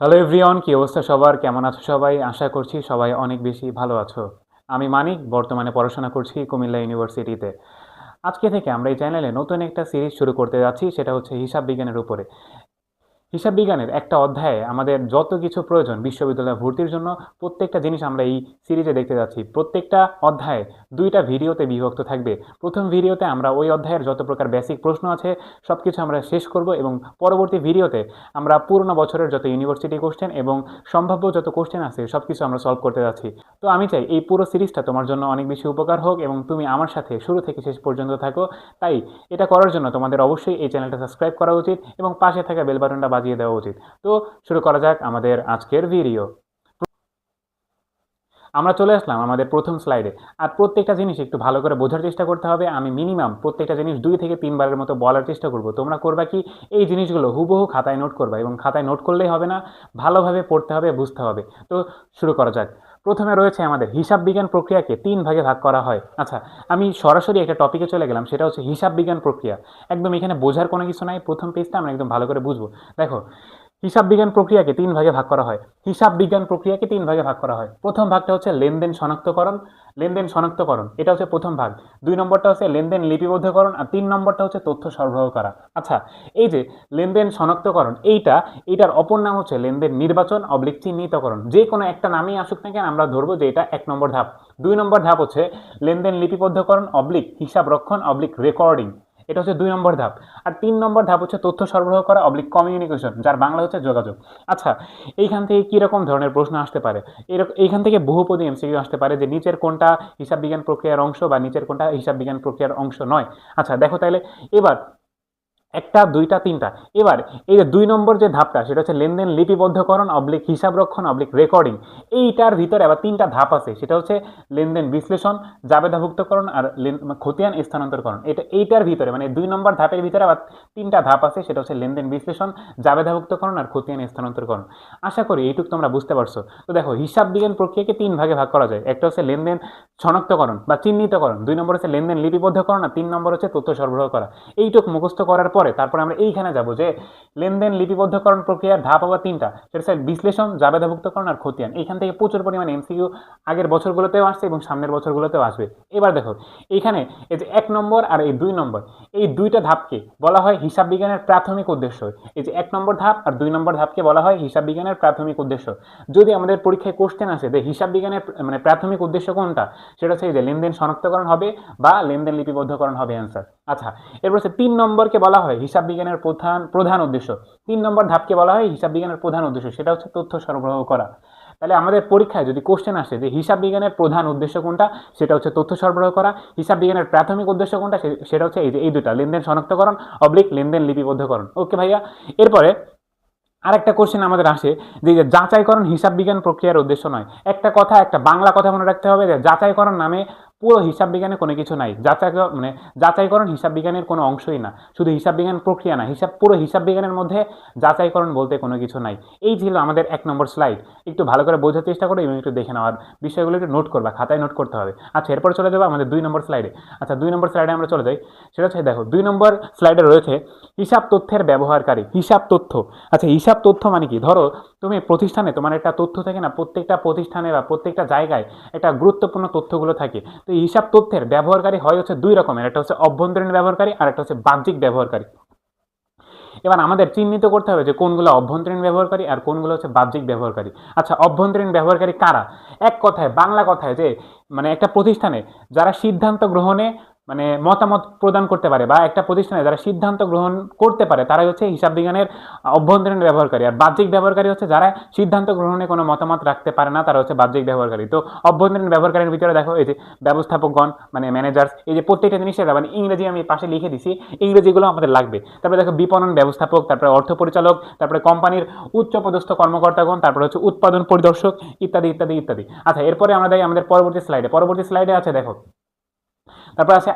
Hello everyone, কি অবস্থা সবার? কেমন আছো সবাই? আশা করছি সবাই অনেক বেশি ভালো আছো। আমি মানিক, বর্তমানে পড়াশোনা করছি কুমিল্লা ইউনিভার্সিটিতে। আজকে থেকে আমরা এই চ্যানেলে নতুন একটা সিরিজ শুরু করতে যাচ্ছি, সেটা হচ্ছে হিসাব বিজ্ঞানের উপরে। হিসাব বিজ্ঞানের একটা অধ্যায়ে আমাদের যত কিছু প্রয়োজন বিশ্ববিদ্যালয়ে ভর্তির জন্য, প্রত্যেকটা জিনিস আমরা এই সিরিজে দেখতে যাচ্ছি। প্রত্যেকটা অধ্যায়ে দুইটা ভিডিওতে বিভক্ত থাকবে। প্রথম ভিডিওতে আমরা ওই অধ্যায়ের যত প্রকার বেসিক প্রশ্ন আছে সব কিছু আমরা শেষ করব, এবং পরবর্তী ভিডিওতে আমরা পুরনো বছরের যত ইউনিভার্সিটি কোশ্চেন এবং সম্ভাব্য যত কোশ্চেন আছে সব কিছু আমরা সলভ করতে যাচ্ছি। তো আমি চাই এই পুরো সিরিজটা তোমার জন্য অনেক বেশি উপকার হোক এবং তুমি আমার সাথে শুরু থেকে শেষ পর্যন্ত থাকো। তাই এটা করার জন্য তোমাদের অবশ্যই এই চ্যানেলটা সাবস্ক্রাইব করা উচিত এবং পাশে থাকা বেল বাটনটা বাজিয়ে দেওয়া উচিত। তো শুরু করা যাক আমাদের আজকের ভিডিও। আমরা চলে আসলাম আমাদের প্রথম স্লাইডে। আর প্রত্যেকটা জিনিস একটু ভালো করে বোঝার চেষ্টা করতে হবে। আমি মিনিমাম প্রত্যেকটা জিনিস 2 থেকে 3 বারের মতো বলার চেষ্টা করব। তোমরা করবা কি, এই জিনিসগুলো হুবহু খাতায় নোট করবা, এবং খাতায় নোট করলেই হবে না, ভালোভাবে পড়তে হবে, বুঝতে হবে। তো শুরু করা যাক। প্রথমে রয়েছে আমাদের হিসাব বিজ্ঞান প্রক্রিয়াকে 3 ভাগে ভাগ করা হয়। আচ্ছা, আমি সরাসরি একটা টপিকে চলে গেলাম, সেটা হচ্ছে হিসাব বিজ্ঞান প্রক্রিয়া। একদম এখানে বোঝার কোনো কিছু নাই, প্রথম পেজটা আমরা একদম ভালো করে বুঝবো। দেখো, হিসাব বিজ্ঞান প্রক্রিয়াকে 3 ভাগে ভাগ করা হয়। হিসাব বিজ্ঞান প্রক্রিয়াকে 3 ভাগে ভাগ করা হয়। প্রথম ভাগটা হচ্ছে লেনদেন শনাক্তকরণ। লেনদেন শনাক্তকরণ এটা হচ্ছে প্রথম ভাগ। 2 নম্বরটা হচ্ছে লেনদেন লিপিবদ্ধকরণ, আর 3 নম্বরটা হচ্ছে তথ্য সরবরাহ করা। আচ্ছা, এই যে লেনদেন শনাক্তকরণ, এইটার অপর নাম হচ্ছে লেনদেন নির্বাচন অবলিক চিহ্নিতকরণ। যে কোনো একটা নামেই আসুক না কেন, আমরা ধরবো যে এটা 1 নম্বর ধাপ। 2 নম্বর ধাপ হচ্ছে লেনদেন লিপিবদ্ধকরণ অবলিক হিসাব রক্ষণ অবলিক রেকর্ডিং। এটা হচ্ছে 2 নম্বর ধাপ। আর 3 নম্বর ধাপ হচ্ছে তথ্য সরবরাহ করা অবলিক কমিউনিকেশন, যার বাংলা হচ্ছে যোগাযোগ। আচ্ছা, এইখান থেকে কীরকম ধরনের প্রশ্ন আসতে পারে? এইখান থেকে বহুপদী এমসিকিউ আসতে পারে, যে নিচের কোনটা হিসাব বিজ্ঞান প্রক্রিয়ার অংশ বা নিচের কোনটা হিসাব বিজ্ঞান প্রক্রিয়ার অংশ নয়। আচ্ছা দেখো তাহলে, এবার একটা, দুইটা, তিনটা। এবার এই যে 2 নম্বর যে ধাপটা, সেটা হচ্ছে লেনদেন লিপিবদ্ধকরণ অবলিক হিসাব রক্ষণ অবলিক রেকর্ডিং। এইটার ভিতরে আবার 3টা ধাপ আছে, সেটা হচ্ছে লেনদেন বিশ্লেষণ, জাবেদাভুক্তকরণ আর খতিয়ান স্থানান্তরকরণ। এইটার ভিতরে মানে 2 নম্বর ধাপের ভিতরে আবার 3টা ধাপ আছে, সেটা হচ্ছে লেনদেন বিশ্লেষণ, জাবেদাভুক্তকরণ আর খতিয়ান স্থানান্তরকরণ। আশা করি এইটুকু তোমরা বুঝতে পারছো। তো দেখো, হিসাব বিজ্ঞান প্রক্রিয়াকে 3 ভাগে ভাগ করা যায়। একটা হচ্ছে লেনদেন শনাক্তকরণ বা চিহ্নিতকরণ, 2 নম্বর হচ্ছে লেনদেন লিপিবদ্ধকরণ, আর 3 নম্বর হচ্ছে তথ্য সরবরাহ করা। এইটুকু মুখস্থ করার পরে তারপরে আমরা এইখানে যাব যে লেনদেন লিপিবদ্ধকরণ প্রক্রিয়ার ধাপ আবার 3টা, সেটা হচ্ছে বিশ্লেষণ, জাবেদাভুক্তকরণ আর খতিয়ান। এইখান থেকে প্রচুর পরিমাণে এমসিকিউ আগের বছরগুলোতেও আসছে এবং সামনের বছরগুলোতেও আসবে। এবার দেখো, এইখানে এই যে 1 নম্বর আর এই 2 নম্বর, এই দুইটা ধাপকে বলা হয় হিসাব বিজ্ঞানের প্রাথমিক উদ্দেশ্য। এই যে 1 নম্বর ধাপ আর 2 নম্বর ধাপকে বলা হয় হিসাব বিজ্ঞানের প্রাথমিক উদ্দেশ্য। যদি আমাদের পরীক্ষায় কোশ্চেন আসে যে হিসাব বিজ্ঞানের মানে প্রাথমিক উদ্দেশ্য কোনটা, সেটা হচ্ছে এই যে লেনদেন শনাক্তকরণ হবে বা লেনদেন লিপিবদ্ধকরণ হবে অ্যান্সার। আচ্ছা, এরপর হচ্ছে 3 নম্বরকে বলা হয় হিসাব বিজ্ঞানের প্রধান উদ্দেশ্য। 3 নম্বর ধাপকে বলা হয় হিসাব বিজ্ঞানের প্রধান উদ্দেশ্য, সেটা হচ্ছে তথ্য সরবরাহ করা। তাহলে আমাদের পরীক্ষায় যদি কোশ্চেন আসে যে হিসাব বিজ্ঞানের প্রধান উদ্দেশ্য কোনটা, সেটা হচ্ছে তথ্য সরবরাহ করা। হিসাব বিজ্ঞানের প্রাথমিক উদ্দেশ্য কোনটা, সেটা হচ্ছে এই দুটা, লেনদেন শনাক্তকরণ অবলিক লেনদেন লিপিবদ্ধকরণ। ওকে ভাইয়া। এরপরে আরেকটা কোশ্চেন আমাদের আসে যে যাচাইকরণ হিসাব বিজ্ঞান প্রক্রিয়ার উদ্দেশ্য নয়। একটা বাংলা কথা মনে রাখতে হবে, যে যাচাইকরণ নামে পুরো হিসাব বিজ্ঞানে কোনো কিছু নাই। যাচাইকরণ হিসাব বিজ্ঞানের কোনো অংশই না। শুধু হিসাব বিজ্ঞান প্রক্রিয়া না, পুরো হিসাব বিজ্ঞানের মধ্যে যাচাইকরণ বলতে কোনো কিছু নাই। এই ছিল আমাদের 1 নম্বর স্লাইড। একটু ভালো করে বোঝার চেষ্টা করো এবং একটু দেখে নেওয়ার বিষয়গুলো একটু নোট করবা, খাতায় নোট করতে হবে। আচ্ছা, এরপর চলে যাবো আমাদের 2 নম্বর স্লাইডে। আচ্ছা, 2 নম্বর স্লাইডে আমরা চলে যাই। সেটা হচ্ছে দেখো, 2 নম্বর স্লাইডে রয়েছে হিসাব তথ্যের ব্যবহারকারী। হিসাব তথ্য। আচ্ছা, হিসাব তথ্য মানে কি? ধরো তুমি প্রতিষ্ঠানে, তোমার একটা তথ্য থাকে না, প্রত্যেকটা প্রতিষ্ঠানে বা প্রত্যেকটা জায়গায় একটা গুরুত্বপূর্ণ তথ্যগুলো থাকে। তো হিসাব তথ্যের ব্যবহারকারী হয় হচ্ছে 2 রকমের, একটা হচ্ছে অভ্যন্তরীণ ব্যবহারকারী আর একটা হচ্ছে বাহ্যিক ব্যবহারকারী। এবার আমাদের চিহ্নিত করতে হবে যে কোনগুলো অভ্যন্তরীণ ব্যবহারকারী আর কোনগুলো হচ্ছে বাহ্যিক ব্যবহারকারী। আচ্ছা, অভ্যন্তরীণ ব্যবহারকারী কারা? এক কথায়, বাংলা কথায়, যে মানে একটা প্রতিষ্ঠানে যারা সিদ্ধান্ত গ্রহণে মানে মতামত প্রদান করতে পারে, বা একটা প্রতিষ্ঠানে যারা সিদ্ধান্ত গ্রহণ করতে পারে, তারাই হচ্ছে হিসাব বিজ্ঞানের অভ্যন্তরীণ ব্যবহারকারী। আর বাহ্যিক ব্যবহারকারী হচ্ছে যারা সিদ্ধান্ত গ্রহণে কোনো মতামত রাখতে পারে না, তারা হচ্ছে বাহ্যিক ব্যবহারকারী। তো অভ্যন্তরীণ ব্যবহারকারীর ভিতরে দেখো, এই যে ব্যবস্থাপকগণ মানে ম্যানেজার্স, এই যে প্রত্যেকটা জিনিসের মানে ইংরেজি আমি পাশে লিখে দিছি, ইংরেজিগুলো আমাদের লাগবে। তারপরে দেখো বিপণন ব্যবস্থাপক, তারপরে অর্থ পরিচালক, তারপরে কোম্পানির উচ্চপদস্থ কর্মকর্তাগণ, তারপরে হচ্ছে উৎপাদন পরিদর্শক, ইত্যাদি ইত্যাদি ইত্যাদি। আচ্ছা, এরপরে আমরা যাই আমাদের পরবর্তী স্লাইডে আছে দেখো, তারপর আছে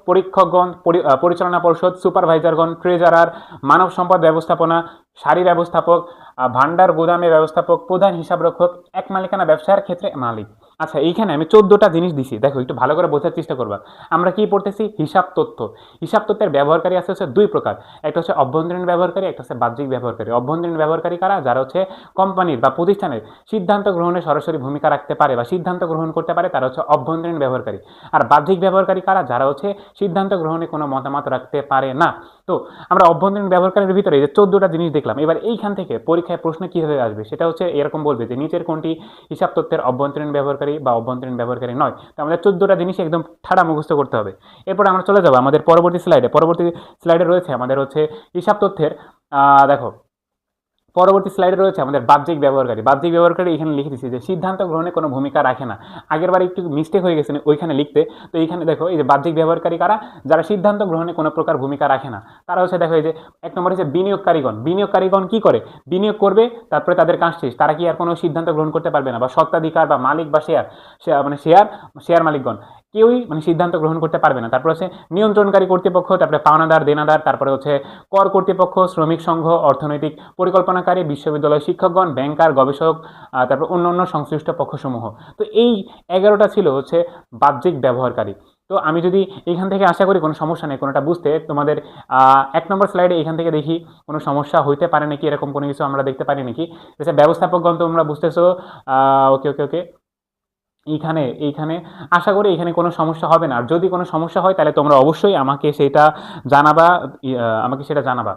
পরীক্ষকগণ, পরিচালনা পরিষদ, সুপারভাইজারগণ, ট্রেজারার, মানব সম্পদ ব্যবস্থাপনা, সারি ব্যবস্থাপক, ভান্ডার গুদামে ব্যবস্থাপক, প্রধান হিসাবরক্ষক, এক মালিকানা ব্যবসার ক্ষেত্রে মালিক। আচ্ছা, এইখানে আমি 14টা জিনিস দিছি, দেখো একটু ভালো করে বোঝার চেষ্টা করবা। আমরা কি পড়তেছি? হিসাব তথ্য। হিসাব তথ্যের ব্যবহারকারী আছে হচ্ছে দুই প্রকার, একটা হচ্ছে অভ্যন্তরীণ ব্যবহারকারী, একটা হচ্ছে বাহ্যিক ব্যবহারকারী। অভ্যন্তরীণ ব্যবহারকারী কারা? যারা হচ্ছে কোম্পানির বা প্রতিষ্ঠানের সিদ্ধান্ত গ্রহণে সরাসরি ভূমিকা রাখতে পারে বা সিদ্ধান্ত গ্রহণ করতে পারে, তারা হচ্ছে অভ্যন্তরীণ ব্যবহারকারী। আর বাহ্যিক ব্যবহারকারী কারা? যারা হচ্ছে সিদ্ধান্ত গ্রহণে কোনো মতামত রাখতে পারে না। তো আমরা অভ্যন্তরীণ ব্যবহারকারীর ভিতরে এই যে 14টা জিনিস দেখলাম, এবার এইখান থেকে পরীক্ষায় প্রশ্ন কীভাবে আসবে সেটা হচ্ছে এরকম বলবে যে নিচের কোনটি হিসাব তথ্যের অভ্যন্তরীণ ব্যবহারকারী বা অভ্যন্তরীণ ব্যবহারকারী নয়। তো আমাদের 14টা জিনিস একদম ঠাড়া মুখস্থ করতে হবে। এরপর আমরা চলে যাবো আমাদের পরবর্তী স্লাইডে। পরবর্তী স্লাইডে রয়েছে আমাদের হচ্ছে হিসাব তথ্যের দেখো পরবর্তী স্লাইডে রয়েছে আমাদের বাহ্যিক ব্যবহারকারী। বাহ্যিক ব্যবহারকারী এখানে লিখে দিচ্ছি যে সিদ্ধান্ত গ্রহণে কোনো ভূমিকা রাখে না। আগের বার একটু মিস্টেক হয়ে গেছে ওইখানে লিখতে, তো এইখানে দেখো এই যে বাহ্যিক ব্যবহারকারী কারা? যারা সিদ্ধান্ত গ্রহণে কোনো প্রকার ভূমিকা রাখে না। তারা হচ্ছে দেখো এই যে এক নম্বর হচ্ছে বিনিয়োগকারীগণ। বিনিয়োগকারীগণ কি করে? বিনিয়োগ করবে, তারপরে তাদের কাজ শেষ, তারা কি আর কোনো সিদ্ধান্ত গ্রহণ করতে পারবে না, বা স্বত্বাধিকার বা মালিক বা শেয়ার মালিকগণ কেউই সিদ্ধান্ত গ্রহণ করতে পারবে না। তারপর হচ্ছে নিয়ন্ত্রণকারী কর্তৃপক্ষ, তারপরে পাওনাদার দেনাদার, তারপরে হচ্ছে কর কর্তৃপক্ষ, শ্রমিক সংঘ, অর্থনৈতিক পরিকল্পনাকারী, বিশ্ববিদ্যালয় শিক্ষকগণ, ব্যাংকার, গবেষক, তারপর অন্য সংশ্লিষ্ট পক্ষসমূহ। তো এই 11টা ছিল হচ্ছে বাহ্যিক ব্যবহারকারী। তো আমি যদি এইখান থেকে আশা করি কোনো সমস্যা নেই কোনোটা বুঝতে, তোমাদের 1 নম্বর স্লাইডে এইখান থেকে দেখি কোনো সমস্যা হইতে পারে নাকি, এরকম কোনো কিছু আমরা দেখতে পারি নাকি। ব্যবস্থাপকগণ তোমরা বুঝতেছো? ওকে ওকে ওকে এইখানে আশা করি এখানে কোনো সমস্যা হবে না। আর যদি কোনো সমস্যা হয় তাহলে তোমরা অবশ্যই আমাকে সেটা জানাবা।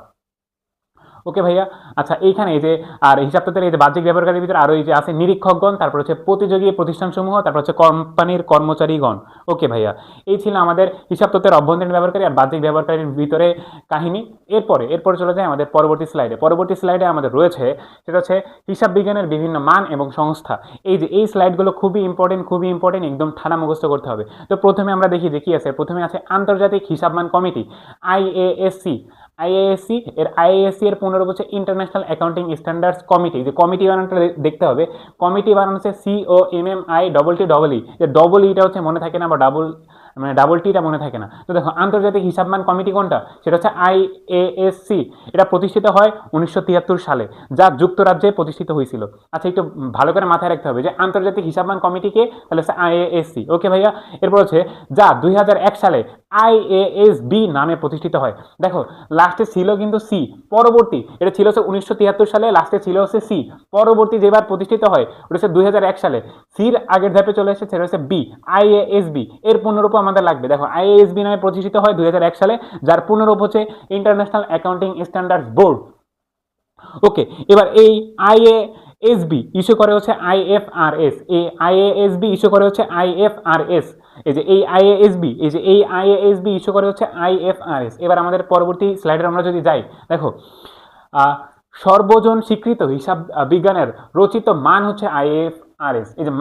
ওকে ভাইয়া। আচ্ছা, এইখানে এই যে আর হিসাব তথ্যের এই যে বাহ্যিক ব্যবহারকারীর ভিতরে আরও এই যে আছে নিরীক্ষকগণ, তারপর হচ্ছে প্রতিযোগী প্রতিষ্ঠানসমূহ, তারপর হচ্ছে কোম্পানির কর্মচারীগণ। ওকে ভাইয়া, এই ছিল আমাদের হিসাব তথ্যের অভ্যন্তরীণ ব্যবহারকারী আর বাহ্যিক ব্যবহারকারীর ভিতরে কাহিনী। এরপরে চলে যায় আমাদের পরবর্তী স্লাইডে আমাদের রয়েছে সেটা হচ্ছে হিসাব বিজ্ঞানের বিভিন্ন মান এবং সংস্থা। এই স্লাইডগুলো খুবই ইম্পর্টেন্ট, একদম ঠাড়া মুখস্থ করতে হবে। তো প্রথমে আমরা দেখি যে কি আছে। প্রথমে আছে আন্তর্জাতিক হিসাবমান কমিটি, আইএএসসি। আইএএসসি এর পুনরূপ হচ্ছে ইন্টারন্যাশনাল অ্যাকাউন্টিং স্ট্যান্ডার্ডস কমিটি। যে কমিটি বানানটা দেখতে হবে, কমিটি বানান হচ্ছে COMMITTE। যে ডবল ইটা হচ্ছে মনে থাকে না, বা ডাবল টিটা মনে থাকে না। তো দেখো আন্তর্জাতিক হিসাবমান কমিটি কোনটা? সেটা হচ্ছে আইএএসসি। এটা প্রতিষ্ঠিত হয় 1973 সালে, যা যুক্তরাজ্যে প্রতিষ্ঠিত হয়েছিল। আচ্ছা, একটু ভালো করে মাথায় রাখতে হবে যে আন্তর্জাতিক হিসাবমান কমিটিকে, তাহলে হচ্ছে আইএএসসি। ওকে ভাইয়া। এরপর হচ্ছে যা 2001 সালে IASB নামে প্রতিষ্ঠিত হয়। দেখো লাস্টে ছিল কিন্তু সি, পরবর্তী এটা ছিল হচ্ছে 1973 সালে, লাস্টে ছিল হচ্ছে সি, পরবর্তী যেবার প্রতিষ্ঠিত হয় ওটা হচ্ছে 2001 সালে। সির আগের ধাপে চলে এসেছে সেটা হচ্ছে বি, আইএএসবি। এর পূর্ণরূপ আমাদের লাগবে। দেখো আইএএসবি নামে প্রতিষ্ঠিত হয় 2001 সালে, যার পূর্ণরূপ হচ্ছে ইন্টারন্যাশনাল অ্যাকাউন্টিং স্ট্যান্ডার্ডস বোর্ড। ওকে, এবার এই আইএএসবি ইস্যু করে হচ্ছে IFRS। এই আইএএসবি ইস্যু করে হচ্ছে IFRS। এই আইএএসবি ইস্যু করে হচ্ছে IFRS। এবার আমাদের পরবর্তী স্লাইডে আমরা যদি যাই, দেখো সর্বজন স্বীকৃত হিসাব বিজ্ঞানের রচিত মান হচ্ছে IFRS। এই যে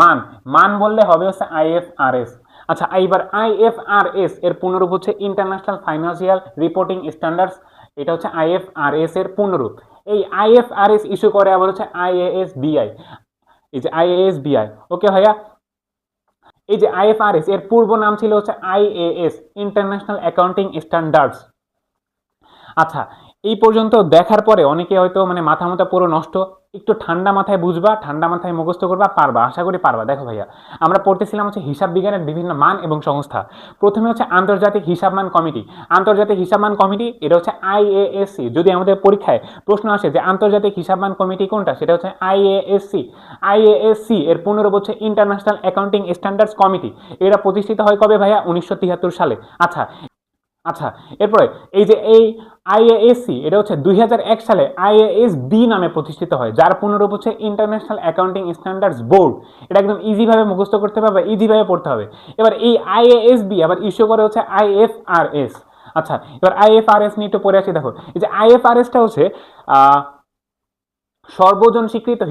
মান বললে হবে হচ্ছে IFRS। আচ্ছা, এইবার IFRS এর পূর্ণরূপ হচ্ছে ইন্টারন্যাশনাল ফাইন্যান্সিয়াল রিপোর্টিং স্ট্যান্ডার্ডস। এটা হচ্ছে IFRS এর পূর্ণরূপ। এই IFRS ইস্যু করে আবার হচ্ছে IASBI। এই যে IASBI। ওকে ভাইয়া। এই যে IFRS এর পূর্ব নাম ছিল হচ্ছে IAS, ইন্টারন্যাশনাল অ্যাকাউন্টিং স্ট্যান্ডার্ডস। আচ্ছা, এই পর্যন্ত দেখার পরে অনেকে হয়তো মাথা পুরো নষ্ট। একটু ঠান্ডা মাথায় বুঝবা, ঠান্ডা মাথায় মুখস্থ করবা, পারবা, আশা করি পারবা। দেখো ভাইয়া, আমরা পড়তেছিলাম হচ্ছে হিসাব বিজ্ঞানের বিভিন্ন মান এবং সংস্থা। প্রথমে হচ্ছে আন্তর্জাতিক হিসাবমান কমিটি। আন্তর্জাতিক হিসাবমান কমিটি এটা হচ্ছে IASC। যদি আমাদের পরীক্ষায় প্রশ্ন আসে যে আন্তর্জাতিক হিসাবমান কমিটি কোনটা, সেটা হচ্ছে IASC। IASC এর পূর্ণরূপ হচ্ছে ইন্টারন্যাশনাল অ্যাকাউন্টিং স্ট্যান্ডার্ডস কমিটি। এটা প্রতিষ্ঠিত হয় কবে ভাইয়া? 1973 সালে। আচ্ছা, এরপরে এই IASC এটা হচ্ছে 2001 সালে IASB নামে প্রতিষ্ঠিত হয়, যার পূর্ণরূপ হচ্ছে ইন্টারন্যাশনাল অ্যাকাউন্টিং স্ট্যান্ডার্ডস বোর্ড। এটা একদম ইজিভাবে মুখস্থ করতে হবে, ইজিভাবে পড়তে হবে। এবার এই IASB আবার ইস্যু করে হচ্ছে IFRS। আচ্ছা, এবার IFRS নিয়ে একটু পড়ে আসি। দেখো এই যে IFRSটা হচ্ছে সর্বজন স্বীকৃত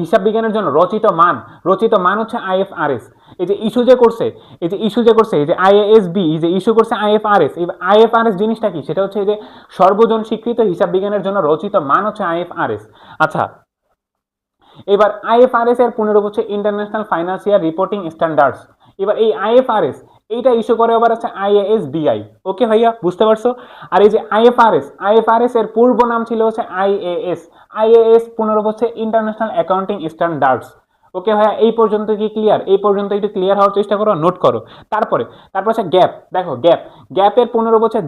হিসাব বিজ্ঞানের জন্য রচিত মান হচ্ছে IFRS। এই যে ইস্যু যে করছে এই যে IASB ইস্যু করছে IFRS। এই IFRS জিনিসটা কি? সেটা হচ্ছে এই যে সর্বজন স্বীকৃত হিসাব বিজ্ঞানের জন্য রচিত মান হচ্ছে IFRS। আচ্ছা, এবার IFRS এর পূর্ণরূপ হচ্ছে ইন্টারন্যাশনাল ফাইন্যান্সিয়াল রিপোর্টিং স্ট্যান্ডার্ডস। এবার এই IFRS এইটা ইস্যু করে আবার হচ্ছে IASBI। ওকে ভাইয়া, বুঝতে পারছো? আর এই যে IFRS এর পূর্ব নাম ছিল হচ্ছে IAS। পূর্ণরূপ হচ্ছে ইন্টারন্যাশনাল অ্যাকাউন্টিং স্ট্যান্ডার্ডস। ওকে ভাইয়া, এই পর্যন্ত কি ক্লিয়ার? এই পর্যন্ত একটু ক্লিয়ার হওয়ার চেষ্টা করো, নোট করো। তারপরে হচ্ছে গ্যাপ। দেখো গ্যাপের পুনরূপ হচ্ছে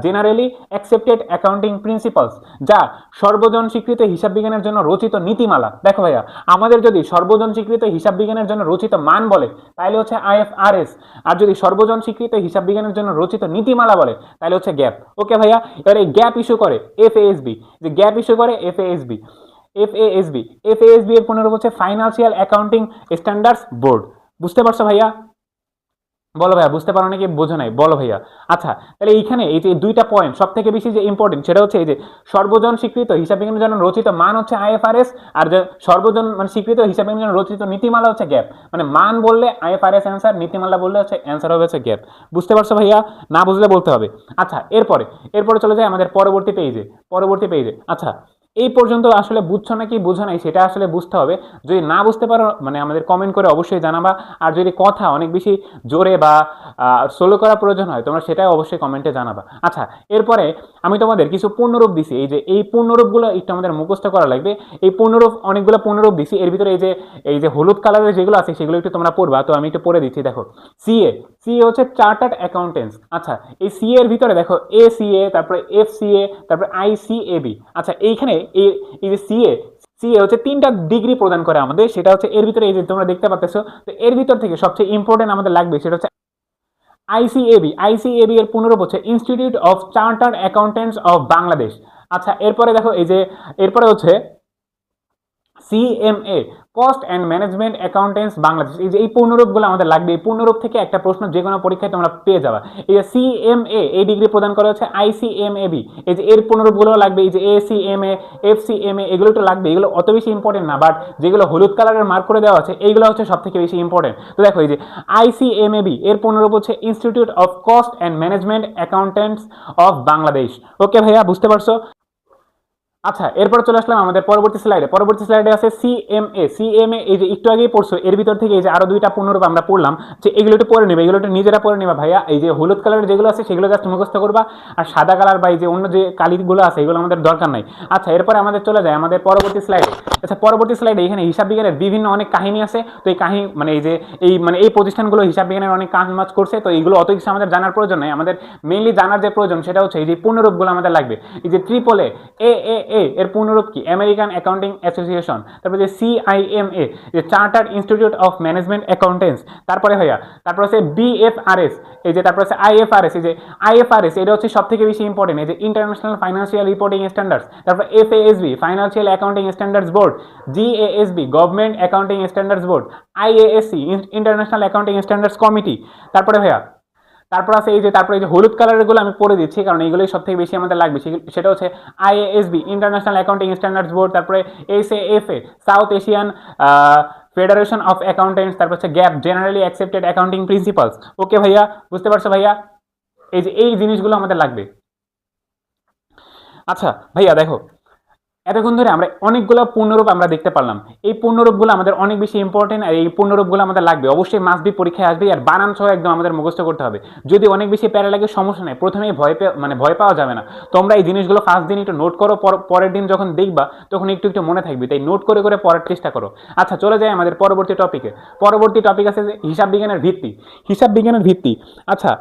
জেনারেলি অ্যাকসেপ্টেড অ্যাকাউন্টিং প্রিন্সিপালস, যা সর্বজন স্বীকৃত হিসাব বিজ্ঞানের জন্য রচিত নীতিমালা। দেখো ভাইয়া, আমাদের যদি সর্বজন স্বীকৃত হিসাব বিজ্ঞানের জন্য রচিত মান বলে তাহলে হচ্ছে আইএফআরএস, আর যদি সর্বজন স্বীকৃত হিসাব বিজ্ঞানের জন্য রচিত নীতিমালা বলে তাহলে হচ্ছে গ্যাপ। ওকে ভাইয়া, এবার এই গ্যাপ ইস্যু করে এফএএসবি, যে গ্যাপ ইস্যু করে এফএএসবি। এফএএসবি এর পুনরূপ হচ্ছে ফাইন্যান্সিয়াল অ্যাকাউন্টিং স্ট্যান্ডার্ডস বোর্ড। বুঝতে পারছো ভাইয়া? বলো ভাইয়া, বুঝতে পারো নাকি বোঝো নাই? বলো ভাইয়া। আচ্ছা, তাহলে এইখানে এই যে দুইটা পয়েন্ট সব থেকে বেশি যে ইম্পর্টেন্ট সেটা হচ্ছে এই যে সর্বজন স্বীকৃত হিসাব বিজ্ঞানের জন্য রচিত মান হচ্ছে আইএফআরএস, আর যে সর্বজন মানে স্বীকৃত হিসাব বিজ্ঞানের জন্য রচিত নীতিমালা হচ্ছে গ্যাপ। মানে মান বললে আইএফআরএস অ্যান্সার, নীতিমালা বললে হচ্ছে অ্যান্সার হবে হচ্ছে গ্যাপ। বুঝতে পারছো ভাইয়া? না বুঝলে বলতে হবে। আচ্ছা, এরপরে চলে যায় আমাদের পরবর্তী পেজে। আচ্ছা, এই পর্যন্ত আসলে বুঝছো নাকি বুঝো নাই সেটা আসলে বুঝতে হবে। যদি না বুঝতে পারো মানে আমাদের কমেন্ট করে অবশ্যই জানাবা। আর যদি কথা অনেক বেশি জোরে বা সোলো করা প্রয়োজন হয় তোমরা সেটাই অবশ্যই কমেন্টে জানাবা। আচ্ছা, এরপরে আমি তোমাদের কিছু পূর্ণরূপ দিছি, এই পূর্ণরূপগুলো একটু আমাদের মুখস্থ করা লাগবে। এই অনেকগুলো পূর্ণরূপ দিছি, এর ভিতরে এই যে হলুদ কালারের যেগুলো আছে সেগুলো একটু তোমরা পড়বা। তো আমি একটু পড়ে দিচ্ছি। দেখো, সিএ হচ্ছে চার্টার্ড অ্যাকাউন্টেন্টস। আচ্ছা, এই সিএ এর ভিতরে দেখো এসিএ, তারপরে এফসিএ, তারপরে আইসিএবি। আচ্ছা, এইখানে এই যে সিএ হচ্ছে 3টা ডিগ্রি প্রদান করে আমাদের, সেটা হচ্ছে এর ভিতরে এই যে তোমরা দেখতে পাচ্ছ। তো এর ভিতর থেকে সবচেয়ে ইম্পর্টেন্ট আমাদের লাগবে সেটা হচ্ছে আইসিএবি এর পুনরূপ হচ্ছে institute of chartered accountants of Bangladesh. আচ্ছা, এরপরে দেখো এরপরে হচ্ছে CMA, cost and management accountants Bangladesh. এই পূর্ণরূপগুলো আমাদের লাগবে। এই পূর্ণরূপ থেকে একটা প্রশ্ন যে কোনো পরীক্ষায় তোমরা পেয়ে যাবা। এই যে সিএমএ এই ডিগ্রি প্রদান করা হচ্ছে আইসিএমএবি, এই যে এর পূর্ণরূপগুলো লাগবে। এই যে এসিএমএ, এফসিএমএ, এগুলো একটু লাগবে। এগুলো অত বেশি ইম্পর্টেন্ট না, বাট যেগুলো হলুদ কালারের মার্ক করে দেওয়া আছে এইগুলো হচ্ছে সব থেকে বেশি ইম্পর্টেন্ট। তো দেখো, এই যে আইসিএমএবি এর পূর্ণরূপ হচ্ছে institute of cost and management accountants of Bangladesh. Okay ভাইয়া, বুঝতে পারছো? আচ্ছা, এরপর চলে আসলাম আমাদের পরবর্তী স্লাইডে আছে সিএমএ এই যে একটু আগেই পড়ছো, এর ভিতর থেকে এই যে আরো দুইটা পূর্ণরূপ আমরা পড়লাম, যে এগুলো একটু পড়ে নেবে, এগুলো একটু নিজেরা পড়ে নেবা ভাইয়া। এই যে হলুদ কালারের যেগুলো আছে সেগুলো জাস্ট মুখস্থ করবা, আর সাদা কালার বা এই যে অন্য যে কালিগুলো আছে এগুলো আমাদের দরকার নাই। আচ্ছা, এরপরে আমাদের চলে যায় আমাদের পরবর্তী স্লাইডে। আচ্ছা, পরবর্তী স্লাইডে এখানে হিসাব বিজ্ঞানের বিভিন্ন অনেক কাহিনী আছে। তো এই কাহিনী মানে এই যে এই প্রতিষ্ঠানগুলো হিসাব বিজ্ঞানের অনেক কাজ করছে। তো এইগুলো অত কিছু আমাদের জানার প্রয়োজন নাই। আমাদের মেইনলি জানার যে প্রয়োজন সেটা হচ্ছে এই যে পূর্ণরূপগুলো আমাদের লাগবে। এই যে ট্রিপল এ এর পূর্ণরূপ কি? American accounting association. তারপরে যে সিআইএমএ, যে chartered institute of management accountants. তারপরে হচ্ছে বিএফআরএস, এই যে তারপরে আছে আইএফআরএস। এই যে আইএফআরএস এটা হচ্ছে সব থেকে বেশি ইম্পর্টেন্ট, এই যে ইন্টারন্যাশনাল ফাইন্যান্সিয়াল রিপোর্টিং স্ট্যান্ডার্ডস। তারপর FASB, financial accounting standards board. GASB, government accounting standards board. IASC, international accounting standards committee. তারপর আছে এই যে হলুদ কালারের গুলো আমি পড়ে দিচ্ছি কারণ এইগুলোই সব থেকে বেশি আমাদের লাগবে। সেটা হচ্ছে IASB, international accounting standards board. তারপরে SAFA, south Asian federation of accountants. তারপর হচ্ছে GAAP, generally accepted accounting principles. Okay ভাইয়া, বুঝতে পারছো ভাইয়া? এই জিনিসগুলো আমাদের লাগবে। আচ্ছা ভাইয়া, দেখো এতক্ষণ ধরে আমরা অনেকগুলো পূর্ণরূপ আমরা দেখতে পারলাম। এই পূর্ণরূপগুলো আমাদের অনেক বেশি ইম্পর্টেন্ট, আর এই পূর্ণরূপগুলো আমাদের লাগবে অবশ্যই। মাস্ট বি পরীক্ষায় আসবে, আর বানান সহ একদম আমাদের মুখস্থ করতে হবে। যদি অনেক বেশি প্যারা লাগে সমস্যা নেই, প্রথমেই ভয় পাওয়া যাবে না। তোমরা এই জিনিসগুলো ফার্স্ট দিন একটু নোট করো, পরের দিন যখন দেখবা তখন একটু মনে থাকবে, তাই নোট করে পড়ার চেষ্টা করো। আচ্ছা, চলে যায় আমাদের পরবর্তী টপিক আছে যে হিসাব বিজ্ঞানের ভিত্তি। আচ্ছা,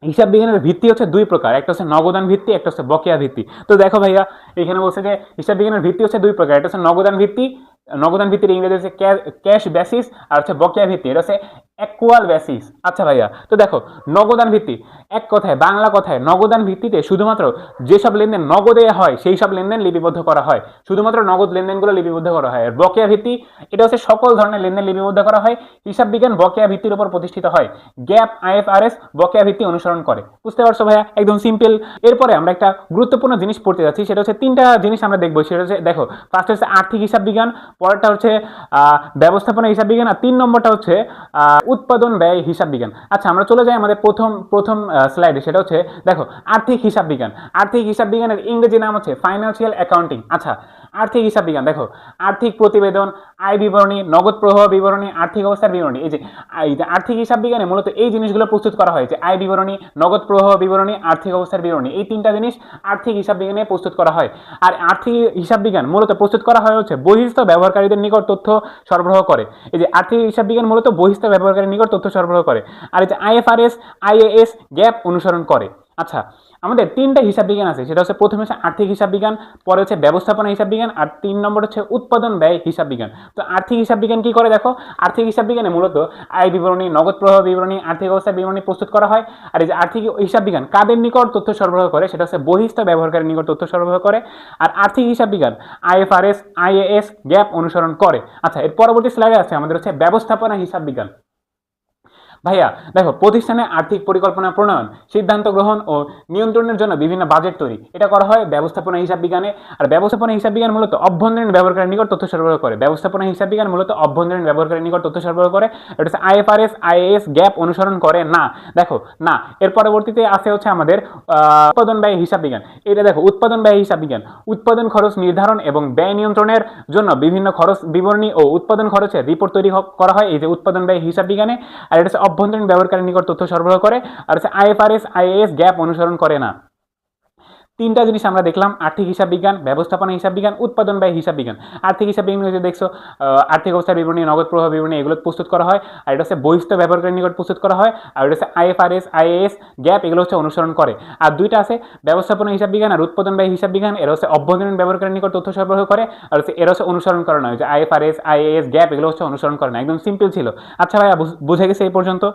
হিসাব বিজ্ঞানের ভিত্তি হচ্ছে দুই প্রকার, একটা হচ্ছে নগদান ভিত্তি, একটা হচ্ছে বকেয়া ভিত্তি। তো দেখো ভাইয়া, এখানে বলছে যে হিসাব বিজ্ঞানের ভিত্তি হচ্ছে দুই প্রকার, একটা হচ্ছে নগদান ভিত্তির ইংরেজি হচ্ছে ক্যাশ বেসিস, আর হচ্ছে বকেয়া ভিত্তি, এটা হচ্ছে অ্যাকুয়াল বেসিস। আচ্ছা ভাইয়া, তো দেখো নগদান ভিত্তি, বাংলা কথায় নগদান ভিত্তিতে শুধুমাত্র যেসব লেনদেন নগদে হয় সেই সব লেনদেন লিপিবদ্ধ করা হয়, শুধুমাত্র নগদ লেনদেনগুলো লিপিবদ্ধ করা হয়। আর বকেয়া ভিত্তি, এটা হচ্ছে সকল ধরনের লেনদেন লিপিবদ্ধ করা হয়। হিসাব বিজ্ঞান বকেয়া ভিত্তির উপর প্রতিষ্ঠিত হয়। গ্যাপ, আইএফআরএস বকেয়া ভিত্তি অনুসরণ করে। বুঝতে পারছো ভাইয়া? একদম সিম্পল। এরপরে আমরা একটা গুরুত্বপূর্ণ জিনিস পড়তে যাচ্ছি, সেটা হচ্ছে তিনটা জিনিস আমরা দেখবো। সেটা হচ্ছে দেখো, ফার্স্ট হচ্ছে আর্থিক হিসাব বিজ্ঞান, পরেরটা হচ্ছে ব্যবস্থাপনা হিসাব বিজ্ঞান, আর 3 নম্বরটা হচ্ছে উৎপাদন ব্যয় হিসাব বিজ্ঞান। আচ্ছা আমরা চলে যাই আমাদের প্রথম স্লাইডে, সেটা হচ্ছে দেখো আর্থিক হিসাব বিজ্ঞান। আর্থিক হিসাব বিজ্ঞানের ইংরেজি নাম হচ্ছে ফাইন্যান্সিয়াল অ্যাকাউন্টিং। আচ্ছা আর্থিক হিসাব বিজ্ঞান দেখো আর্থিক প্রতিবেদন, আয় বিবরণী, নগদ প্রবাহ বিবরণী, আর্থিক অবস্থার বিবরণী। এই যে আর্থিক হিসাব বিজ্ঞানে মূলত এই জিনিসগুলো প্রস্তুত করা হয়, যে আয় বিবরণী, নগদ প্রবাহ বিবরণী, আর্থিক অবস্থার বিবরণী, এই তিনটা জিনিস আর্থিক হিসাব বিজ্ঞানে প্রস্তুত করা হয়। আর আর্থিক হিসাব বিজ্ঞান মূলত প্রস্তুত করা হয় হচ্ছে বহিস্থ ব্যবহারকারীদের নিকট তথ্য সরবরাহ করে। এই যে আর্থিক হিসাব বিজ্ঞান মূলত বহিস্থ ব্যবহারকারীর নিকট তথ্য সরবরাহ করে। আর এই যে আইএফআরএস, আইএএস, গ্যাপ অনুসরণ করে। আচ্ছা আমাদের তিনটা হিসাব বিজ্ঞান আছে, সেটা হচ্ছে প্রথমে হচ্ছে আর্থিক হিসাব বিজ্ঞান, পরে হচ্ছে ব্যবস্থাপনা হিসাব বিজ্ঞান, আর 3 নম্বর হচ্ছে উৎপাদন ব্যয় হিসাব বিজ্ঞান। তো আর্থিক হিসাব বিজ্ঞান কি করে দেখো, আর্থিক হিসাব বিজ্ঞানে মূলত আয় বিবরণী, নগদ প্রবাহ বিবরণী, আর্থিক অবস্থার বিবরণী প্রস্তুত করা হয়। আর এই যে আর্থিক হিসাব বিজ্ঞান কাদের নিকট তথ্য সরবরাহ করে, সেটা হচ্ছে বহিস্থ ব্যবহারকারীর নিকট তথ্য সরবরাহ করে। আর আর্থিক হিসাব বিজ্ঞান আইএফআরএস, আইএএস, গ্যাপ অনুসরণ করে। আচ্ছা এর পরবর্তী স্লাইডে আছে আমাদের হচ্ছে ব্যবস্থাপনা হিসাব বিজ্ঞান। ভাইয়া দেখো প্রতিষ্ঠানে আর্থিক পরিকল্পনা প্রণয়ন, সিদ্ধান্ত গ্রহণ ও নিয়ন্ত্রণের জন্য বিভিন্ন বাজেট তৈরি, এটা করা হয় ব্যবস্থাপনা হিসাব বিজ্ঞানে। আর ব্যবস্থাপনা হিসাব বিজ্ঞান মূলত অভ্যন্তরীণ ব্যবহারকারীর নিকট তথ্য সরবরাহ করে। ব্যবস্থাপনা হিসাব বিজ্ঞান মূলত অভ্যন্তরীণ ব্যবহারকারীর নিকট তথ্য সরবরাহ করে। এটা হচ্ছে আইএফআরএস, আইএএস, গ্যাপ অনুসরণ করে না। দেখো না, এর পরবর্তীতে আছে হচ্ছে আমাদের উৎপাদন ব্যয় হিসাব বিজ্ঞান। এটা দেখো উৎপাদন ব্যয় হিসাব বিজ্ঞান উৎপাদন খরচ নির্ধারণ এবং ব্যয় নিয়ন্ত্রণের জন্য বিভিন্ন খরচ বিবরণী ও উৎপাদন খরচের রিপোর্ট তৈরি করা হয় এই যে উৎপাদন ব্যয় হিসাব বিজ্ঞানে। আর এটা হচ্ছে অভ্যন্তরীণ ব্যবহারকারীর নিকট তথ্য সরবরাহ করে। আর হচ্ছে আইএফআরএস, আইএএস, গ্যাপ অনুসরণ করে না। তিনটা জিনিস আমরা দেখলাম, আর্থিক হিসাব বিজ্ঞান, ব্যবস্থাপনা হিসাব বিজ্ঞান, উৎপাদন ব্যয় হিসাব বিজ্ঞান। আর্থিক হিসাব বিজ্ঞান হচ্ছে দেখছো আর্থিক অবস্থার বিবরণী, নগদ প্রবাহ বিবরণী এগুলো প্রস্তুত করা হয়। আর এটা হচ্ছে বহিস্থ ব্যবহারকারীর নিকট প্রস্তুত করা হয়। আর এটা হচ্ছে আইএফআরএস, আইএএস, গ্যাপ এগুলো হচ্ছে অনুসরণ করে। আর দুইটা আছে ব্যবস্থাপনা হিসাব বিজ্ঞান আর উৎপাদন ব্যয় হিসাব বিজ্ঞান, এরা হচ্ছে অভ্যন্তরীণ ব্যবহারকারীর নিকট তথ্য সরবরাহ করে। আর হচ্ছে এরা হচ্ছে অনুসরণ করে না, যে আইএফআরএস, আইএএস, গ্যাপ এগুলো হচ্ছে অনুসরণ করে না। একদম সিম্পল ছিল। আচ্ছা ভাইয়া বুঝে গেছে এই পর্যন্ত?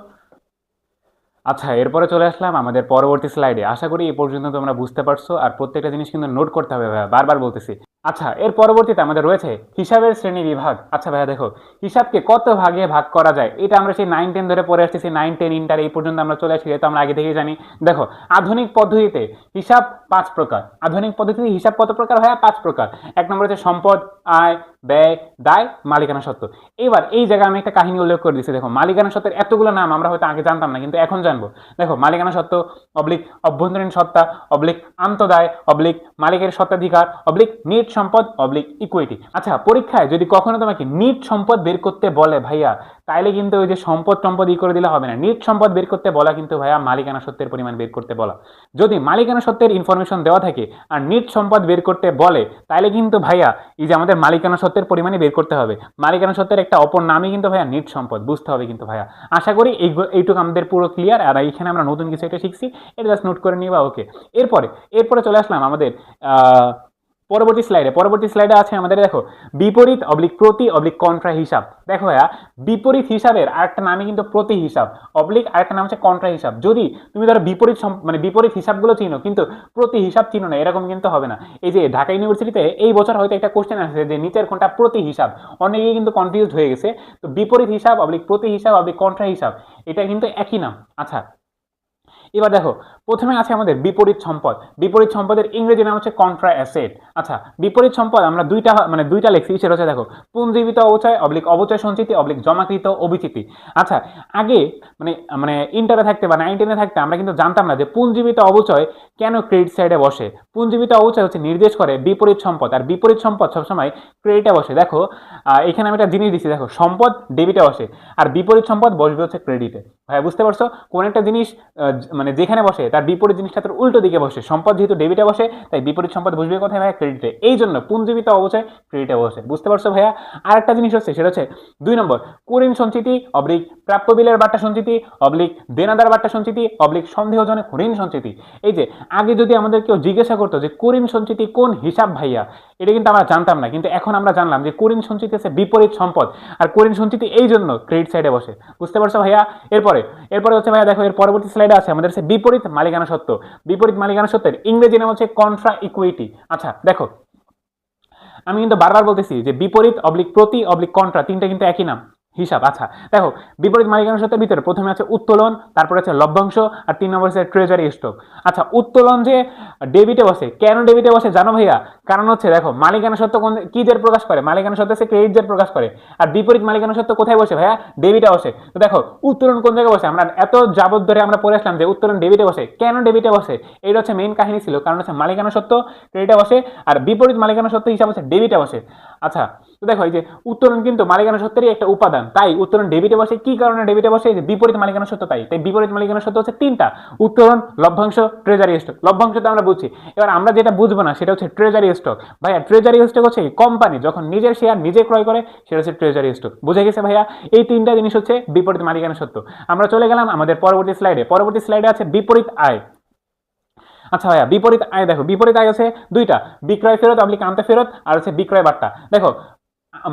আচ্ছা এরপরে চলে আসলাম আমাদের পরবর্তী স্লাইডে। আশা করি এই পর্যন্ত তোমরা বুঝতে পারছো, আর প্রত্যেকটা জিনিস কিন্তু নোট করতে হবে ভাইয়া, বারবার বলতেছি। আচ্ছা এর পরবর্তীতে আমাদের রয়েছে হিসাবের শ্রেণী বিভাগ। আচ্ছা ভাইয়া দেখো হিসাবকে কত ভাগে ভাগ করা যায়, এটা আমরা সেই 9-10 ধরে পড়ে আসতেছি, 9-10 ইন্টার এই পর্যন্ত আমরা চলে আসছি, এটা আমরা আগে থেকেই জানি। দেখো আধুনিক পদ্ধতিতে হিসাব 5 প্রকার। আধুনিক পদ্ধতিতে হিসাব কত প্রকার ভাইয়া? 5 প্রকার। এক নম্বর হচ্ছে সম্পদ, আয়, ব্যয়, দায়, মালিকানা সত্ত্ব। এবার এই জায়গায় আমি একটা কাহিনী উল্লেখ করে দিচ্ছি। দেখো মালিকানা সত্ত্বের এতগুলো নাম আমরা হয়তো আগে জানতাম না, কিন্তু এখন জানবো। দেখো মালিকানা সত্ত্ব অবলিক অভ্যন্তরীণ সত্তা অবলিক আন্তদায় অবলিক মালিকের সত্ত্বাধিকার অবলিক নিট সম্পদ অবলিক ইকুইটি। আচ্ছা পরীক্ষায় যদি কখনো তোমাকে নিট সম্পদ বের করতে বলে ভাইয়া, তাইলে কিন্তু ওই যে সম্পদ করে দিলে হবে না। নিট সম্পদ বের করতে বলা কিন্তু ভাইয়া মালিকানা সত্ত্বের পরিমাণ বের করতে বলা। যদি মালিকানা সত্ত্বের ইনফরমেশন দেওয়া থাকে আর নিট সম্পদ বের করতে বলে, তাইলে কিন্তু ভাইয়া এই যে আমাদের মালিকানা সত্ত্বের পরিমাণে বের করতে হবে। মালিকানা সত্ত্বের একটা অপর নামই কিন্তু ভাইয়া নিট সম্পদ, বুঝতে হবে কিন্তু ভাইয়া। আশা করি এইটুকু আমাদের পুরো ক্লিয়ার। আর এইখানে আমরা নতুন কিছু একটা শিখছি, এটা জাস্ট নোট করে নিবা। ওকে, এরপরে চলে আসলাম আমাদের পরবর্তী স্লাইডে আছে আমাদের দেখো বিপরীত অবলিক প্রতি অবলিক কন্ট্রা হিসাব। দেখো ভাইয়া বিপরীত হিসাবের আরেকটা নামই কিন্তু প্রতি হিসাব অবলিক আরেকটা নাম হচ্ছে কন্ট্রা হিসাব। যদি তুমি ধরো বিপরীত হিসাবগুলো চিনো কিন্তু প্রতি হিসাব চিনো না, এরকম কিন্তু হবে না। এই যে ঢাকা ইউনিভার্সিটিতে এই বছর হয়তো একটা কোশ্চেন আসছে যে নিচের কোনটা প্রতি হিসাব, অনেকেই কিন্তু কনফিউজড হয়ে গেছে। তো বিপরীত হিসাব অবলিক প্রতি হিসাব অবলিক কন্ট্রা হিসাব, এটা কিন্তু একই নাম। আচ্ছা এবার দেখো প্রথমে আছে আমাদের বিপরীত সম্পদ। বিপরীত সম্পদের ইংরেজি নাম হচ্ছে কন্ট্রা অ্যাসেট। আচ্ছা বিপরীত সম্পদ আমরা দুইটা লিখছি, সেটা হচ্ছে দেখো পুঞ্জীবিত অবচয় অবলিক অবচয় সঞ্চিতি অবলিক জমাকৃত অবিচিতি। আচ্ছা আগে মানে ইন্টারে থাকতে বা 9-10 থাকতে আমরা কিন্তু জানতাম না যে পুঞ্জীবিত অবচয় কেন ক্রেডিট সাইডে বসে। পুঞ্জীবিত অবচয় হচ্ছে নির্দেশ করে বিপরীত সম্পদ, আর বিপরীত সম্পদ সবসময় ক্রেডিটে বসে। দেখো এখানে আমি একটা জিনিস দিচ্ছি, দেখো সম্পদ ডেবিটে বসে আর বিপরীত সম্পদ বসবে হচ্ছে ক্রেডিটে। ভাই বুঝতে পারছো? কোন একটা জিনিস মানে যেখানে বসে তার বিপরীত জিনিসটা তার উল্টো দিকে বসে। সম্পদ যেহেতু ডেবিটে বসে তাই বিপরীত সম্পদ বসবে কোথায় ভাইয়া? ক্রেডিটে। এই জন্য পুঞ্জীবিত অবচয় ক্রেডিটে বসে। বুঝতে পারছো ভাইয়া? আর একটা জিনিস হচ্ছে সেটা হচ্ছে 2 নম্বর কুঋণ সঞ্চিতি অবলিক প্রাপ্য বিলের বাট্টা সঞ্চিতি অবলিক দেনাদার বাট্টা সঞ্চিতি অবলিক সন্দেহজনক ঋণ সঞ্চিতি। এই যে আগে যদি আমাদের কেউ জিজ্ঞাসা করতো যে কুঋণ সঞ্চিতি কোন হিসাব ভাইয়া, এটা কিন্তু আমরা জানতাম না, কিন্তু এখন আমরা জানলাম যে কুঋণ সঞ্চিতি হচ্ছে বিপরীত সম্পদ, আর কুঋণ সঞ্চিতি এই জন্য ক্রেডিট সাইডে বসে। বুঝতে পারছো ভাইয়া? এরপরে হচ্ছে ভাইয়া দেখো এর পরবর্তী স্লাইডে আছে আমাদের হচ্ছে বিপরীত মালিকানা সত্ত্ব। বিপরীত মালিকানা সত্ত্বের ইংরেজি নাম হচ্ছে কন্ট্রা ইকুইটি। আচ্ছা দেখো আমি কিন্তু বারবার বলতেছি যে বিপরীত অবলিক প্রতি অবলিক কন্ট্রা তিনটা কিন্তু একই নাম। হিসাব। আচ্ছা দেখো, বিপরীত মালিকানা সত্ত্বের ভিতরে প্রথমে আছে উত্তোলন, তারপরে আছে লভ্যাংশ, আর 3 নম্বর আছে ট্রেজারি স্টক। আচ্ছা উত্তোলন যে ডেবিটে বসে, কেন ডেবিটে বসে জানো ভাইয়া? কারণ হচ্ছে দেখো, মালিকানা সত্ত্ব কোন কি দের প্রকাশ করে? মালিকানা সত্ত্ব হচ্ছে ক্রেডিট দের প্রকাশ করে। আর বিপরীত মালিকানা সত্ত্ব কোথায় বসে ভাইয়া? ডেবিটে বসে। তো দেখো উত্তোলন কোন জায়গায় বসে? আমরা এত যাবত ধরে আমরা পড়ে আসলাম যে উত্তোলন ডেবিটে বসে। কেন ডেবিটে বসে? এটা হচ্ছে মেইন কাহিনী ছিল। কারণ হচ্ছে মালিকানা সত্ত্ব ক্রেডিটে বসে, আর বিপরীত মালিকানা সত্ত্ব হিসাব হচ্ছে ডেবিটে বসে। আচ্ছা তো দেখো, এই যে উত্তোলন কিন্তু মালিকানা সত্ত্বেরই একটা উপাদান, তাই উত্তোলন ডেবিটে বসে। কি কারণে ডেবিটে বসে? যে বিপরীত মালিকানা সত্ত্ব, তাই বিপরীত মালিকানা সত্ত্ব হচ্ছে তিনটা: উত্তোলন, লভ্যাংশ, ট্রেজারি স্টক। লভ্যাংশ তো আমরা বুঝছি, এবার আমরা যেটা বুঝবো না সেটা হচ্ছে ট্রেজারি স্টক। ভাইয়া ট্রেজারি স্টক হচ্ছে কোম্পানি যখন নিজের শেয়ার নিজে ক্রয় করে, সেটা হচ্ছে ট্রেজারি স্টক। বুঝে গেছে ভাইয়া? এই তিনটা জিনিস হচ্ছে বিপরীত মালিকানা সত্ত্ব। আমরা চলে গেলাম আমাদের পরবর্তী স্লাইডে। পরবর্তী স্লাইডে আছে বিপরীত আয়। আচ্ছা ভাইয়া, বিপরীত আয় দেখো, বিপরীত আয় আছে দুইটা: বিক্রয় ফেরত অবলিক আনতে ফেরত, আর হচ্ছে বিক্রয় বার্তা। দেখো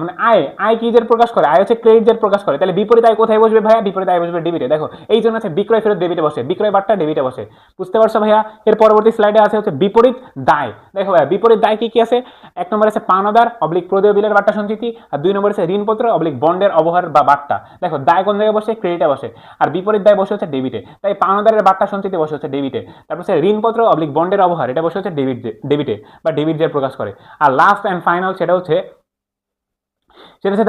মানে আয়, আয় কি জের প্রকাশ করে? আয় হচ্ছে ক্রেডিট জের প্রকাশ করে। তাহলে বিপরীত আয় কোথায় বসবে ভাইয়া? বিপরীত আয় বসবে ডেবিটে। দেখো এই জন্য আছে বিক্রয় ফেরত ডেবিটে বসে, বিক্রয় বার্তা ডেবিটে বসে। বুঝতে পারছো ভাইয়া? এর পরবর্তী স্লাইডে আছে হচ্ছে বিপরীত দায়। দেখো ভাইয়া, বিপরীত দায় কি কি আছে? এক নম্বর আছে পাওনাদার অবলিক প্রদেয় বিলের বার্তা সঞ্চিতি, আর 2 নম্বর আছে ঋণপত্র অবলিক বন্ডের অবহার বা বার্তা। দেখো দায় কোন জায়গায় বসে? ক্রেডিটে বসে। আর বিপরীত দায় বসে হচ্ছে ডেবিটে, তাই পাওনাদারের বার্তা সঞ্চিতি বসে হচ্ছে ডেবিটে। তারপর হচ্ছে ঋণপত্র অবলিক বন্ডের অবহার, এটা বসে হচ্ছে ডেবিটে বা ডেবিট জের প্রকাশ করে। আর লাস্ট অ্যান্ড ফাইনাল সেটা হচ্ছে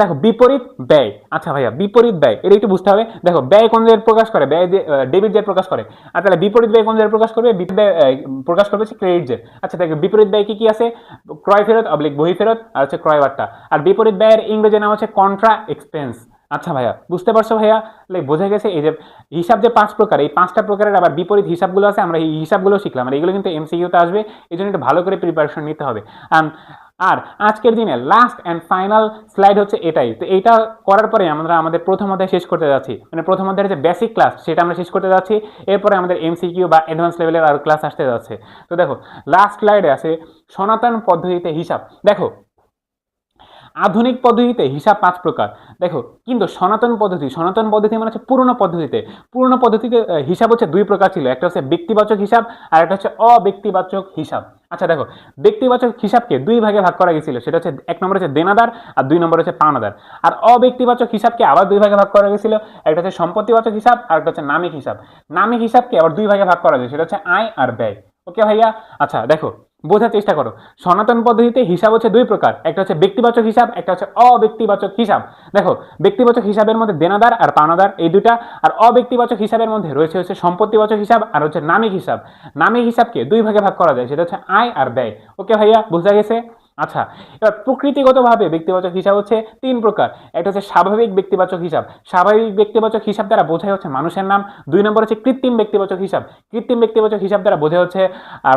দেখো বিপরীত ব্যয়। আচ্ছা ভাইয়া, বিপরীত ব্যয় এটা একটু বুঝতে হবে। দেখো ব্যয় কোন জায়গায় প্রকাশ করে? ব্যয় ডেবিট জের প্রকাশ করে। আর তাহলে বিপরীত ব্যয় কোন জায়গায় প্রকাশ করবে? প্রকাশ করবে ক্রেডিট জের। আচ্ছা দেখো বিপরীত ব্যয় কি কি আছে? ক্রয় ফেরত অবলিক বহি ফেরত, আর হচ্ছে ক্রয় বার্তা। আর বিপরীত ব্যয়ের ইংরেজি নাম হচ্ছে কন্ট্রা এক্সপেন্স। আচ্ছা ভাইয়া, বুঝতে পারছো ভাইয়া? বোঝা গেছে এই যে হিসাব যে 5 প্রকার, এই 5টা প্রকারের আবার বিপরীত হিসাবগুলো আছে। আমরা এই হিসাবগুলো শিখলাম, আর এগুলো কিন্তু এমসিকিউতে আসবে, এই জন্য একটু ভালো করে প্রিপারেশন নিতে হবে। আর আজকের দিনে লাস্ট অ্যান্ড ফাইনাল স্লাইড হচ্ছে এটাই। তো এইটা করার পরে আমরা আমাদের প্রথম অধ্যায় শেষ করতে যাচ্ছি, মানে প্রথম অধ্যায়ের যে বেসিক ক্লাস সেটা আমরা শেষ করতে যাচ্ছি। এরপরে আমাদের এমসিকিউ বা অ্যাডভান্স লেভেলের আর ক্লাস আসতে যাচ্ছে। তো দেখো লাস্ট স্লাইডে আছে সনাতন পদ্ধতিতে হিসাব। দেখো আধুনিক পদ্ধতিতে হিসাব 5 প্রকার। দেখো কিন্তু সনাতন পদ্ধতি মানে হচ্ছে পুরনো পদ্ধতিতে হিসাব হচ্ছে 2 প্রকার ছিল। একটা হচ্ছে ব্যক্তিবাচক হিসাব, আর একটা হচ্ছে অব্যক্তিবাচক হিসাব। আচ্ছা দেখো, ব্যক্তিবাচক হিসাবকে 2 ভাগে ভাগ করা গেছিল। সেটা হচ্ছে 1 নম্বর হচ্ছে দেনাদার, আর 2 নম্বর হচ্ছে পাওনাদার। আর অব্যক্তিবাচক হিসাবকে আবার 2 ভাগে ভাগ করা গেছিল। একটা হচ্ছে সম্পত্তিবাচক হিসাব, আর একটা হচ্ছে নামিক হিসাব। নামিক হিসাবকে আবার 2 ভাগে ভাগ করা যায়, সেটা হচ্ছে আয় আর ব্যয়। ওকে ভাইয়া? আচ্ছা দেখো বোঝার চেষ্টা করো, সনাতন পদ্ধতিতে হিসাব হচ্ছে 2 প্রকার: একটা হচ্ছে ব্যক্তিবাচক হিসাব, একটা হচ্ছে অব্যক্তিবাচক হিসাব। দেখো ব্যক্তিবাচক হিসাবের মধ্যে দেনাদার আর পাওনাদার এই দুটা, আর অব্যক্তিবাচক হিসাবের মধ্যে রয়েছে হচ্ছে সম্পত্তিবাচক হিসাব আর হচ্ছে নামিক হিসাব। নামিক হিসাবকে 2 ভাগে ভাগ করা যায়, সেটা হচ্ছে আয় আর ব্যয়। ওকে ভাইয়া, বোঝা গেছে? আচ্ছা এবার প্রকৃতিগতভাবে ব্যক্তিবাচক হিসাব হচ্ছে 3 প্রকার। একটা হচ্ছে স্বাভাবিক ব্যক্তিবাচক হিসাব। স্বাভাবিক ব্যক্তিবাচক হিসাব দ্বারা বোঝায় হচ্ছে মানুষের নাম। 2 নম্বর হচ্ছে কৃত্রিম ব্যক্তিবাচক হিসাব। কৃত্রিম ব্যক্তিবাচক হিসাব দ্বারা বোঝা হচ্ছে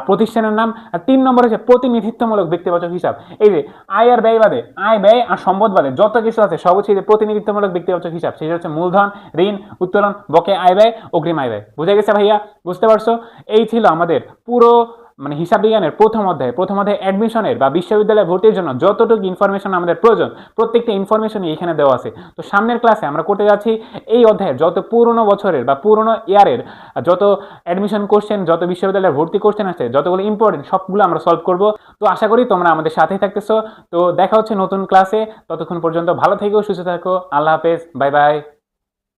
প্রতিষ্ঠানের নাম। আর 3 নম্বর হচ্ছে প্রতিনিধিত্বমূলক ব্যক্তিবাচক হিসাব। এই যে আয় আর ব্যয় বাদে, আয় ব্যয় আর সম্পদ বাদে যত কিছু আছে সব হচ্ছে প্রতিনিধিত্বমূলক ব্যক্তিবাচক হিসাব। সেটা হচ্ছে মূলধন, ঋণ, উত্তোলন, বকেয়া আয় ব্যয়, অগ্রিম আয় ব্যয়। বুঝে গেছে ভাইয়া? বুঝতে পারছো? এই ছিল আমাদের পুরো মানে হিসাব বিজ্ঞানের প্রথম অধ্যায় অ্যাডমিশনের বা বিশ্ববিদ্যালয়ে ভর্তির জন্য যতটুকু ইনফরমেশন আমাদের প্রয়োজন, প্রত্যেকটা ইনফরমেশনই এখানে দেওয়া আছে। তো সামনের ক্লাসে আমরা করতে যাচ্ছি এই অধ্যায়ের যত পুরনো বছরের বা পুরনো ইয়ারের যত অ্যাডমিশন কোশ্চেন, যত বিশ্ববিদ্যালয়ের ভর্তি কোশ্চেন আছে, যতগুলো ইম্পর্টেন্ট সবগুলো আমরা সলভ করব। তো আশা করি তোমরা আমাদের সাথেই থাকতেছো। তো দেখা হচ্ছে নতুন ক্লাসে। ততক্ষণ পর্যন্ত ভালো থেকো, সুস্থ থাকো। আল্লাহ হাফেজ, বাই বাই।